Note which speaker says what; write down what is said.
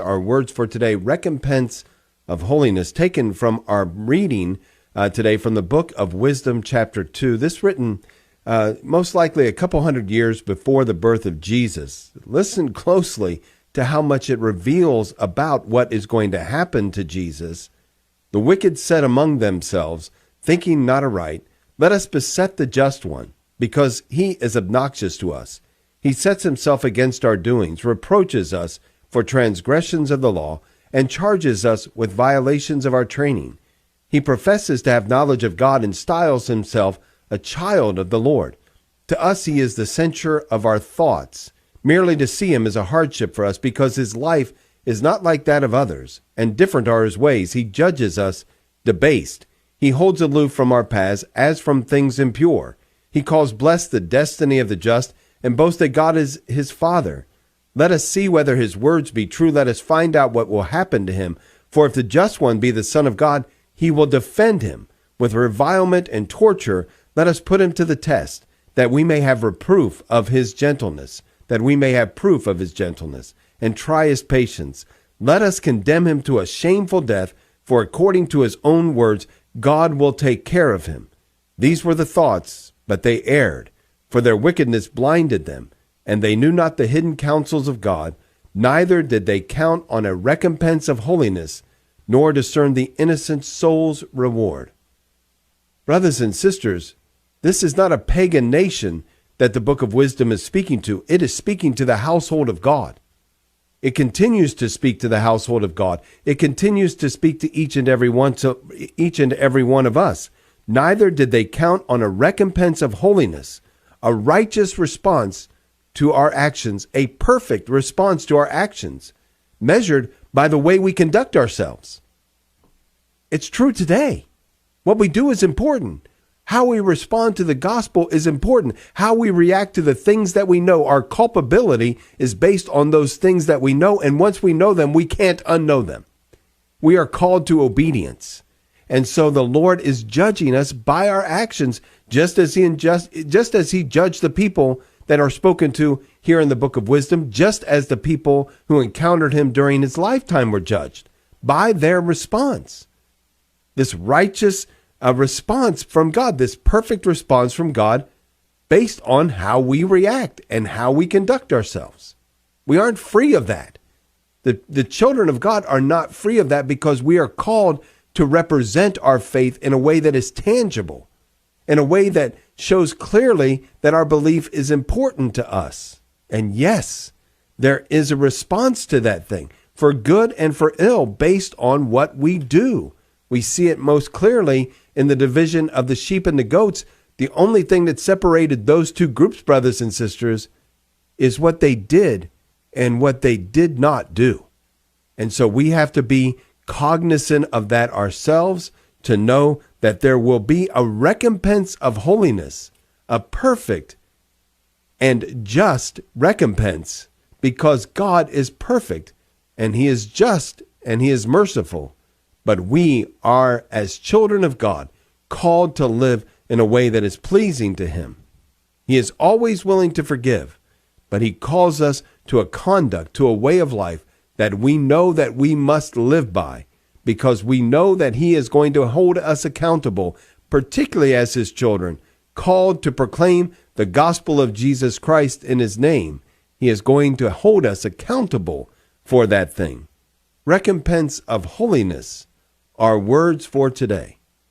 Speaker 1: Our words for today, recompense of holiness, taken from our reading today from the book of Wisdom, chapter 2. This written most likely a couple hundred years before the birth of Jesus. Listen closely to how much it reveals about what is going to happen to Jesus. The wicked said among themselves, thinking not aright, let us beset the just one, because he is obnoxious to us. He sets himself against our doings, reproaches us for transgressions of the law, and charges us with violations of our training. He professes to have knowledge of God and styles himself a child of the Lord. To us he is the censure of our thoughts. Merely to see him is a hardship for us, because his life is not like that of others, and different are his ways. He judges us debased. He holds aloof from our paths as from things impure. He calls blessed the destiny of the just, and boasts that God is his Father. Let us see whether his words be true. Let us find out what will happen to him. For if the just one be the Son of God, he will defend him. With revilement and torture, let us put him to the test, that we may have reproof of his gentleness, and try his patience. Let us condemn him to a shameful death, for according to his own words, God will take care of him. These were the thoughts, but they erred, for their wickedness blinded them. And they knew not the hidden counsels of God, neither did they count on a recompense of holiness, nor discern the innocent soul's reward. Brothers and sisters, this is not a pagan nation that the book of Wisdom is speaking to. It is speaking to the household of God. It continues to speak to the household of God. It continues to speak to each and every one of us. Neither did they count on a recompense of holiness, a righteous response to our actions, a perfect response to our actions, measured by the way we conduct ourselves. It's true today. What we do is important. How we respond to the gospel is important. How we react to the things that we know. Our culpability is based on those things that we know, and once we know them, we can't unknow them. We are called to obedience. And so the Lord is judging us by our actions, just as he judged the people that are spoken to here in the book of Wisdom, just as the people who encountered him during his lifetime were judged by their response. This righteous response from God, this perfect response from God based on how we react and how we conduct ourselves. We aren't free of that. The children of God are not free of that, because we are called to represent our faith in a way that is tangible, in a way that shows clearly that our belief is important to us. And yes, there is a response to that thing, for good and for ill, based on what we do. We see it most clearly in the division of the sheep and the goats. The only thing that separated those two groups, brothers and sisters, is what they did and what they did not do. And so we have to be cognizant of that ourselves, to know that there will be a recompense of holiness, a perfect and just recompense, because God is perfect and he is just and he is merciful. But we are, as children of God, called to live in a way that is pleasing to him. He is always willing to forgive, but he calls us to a conduct, to a way of life that we know that we must live by, because we know that he is going to hold us accountable, particularly as his children, called to proclaim the gospel of Jesus Christ in his name. He is going to hold us accountable for that thing. Recompense of holiness, our words for today.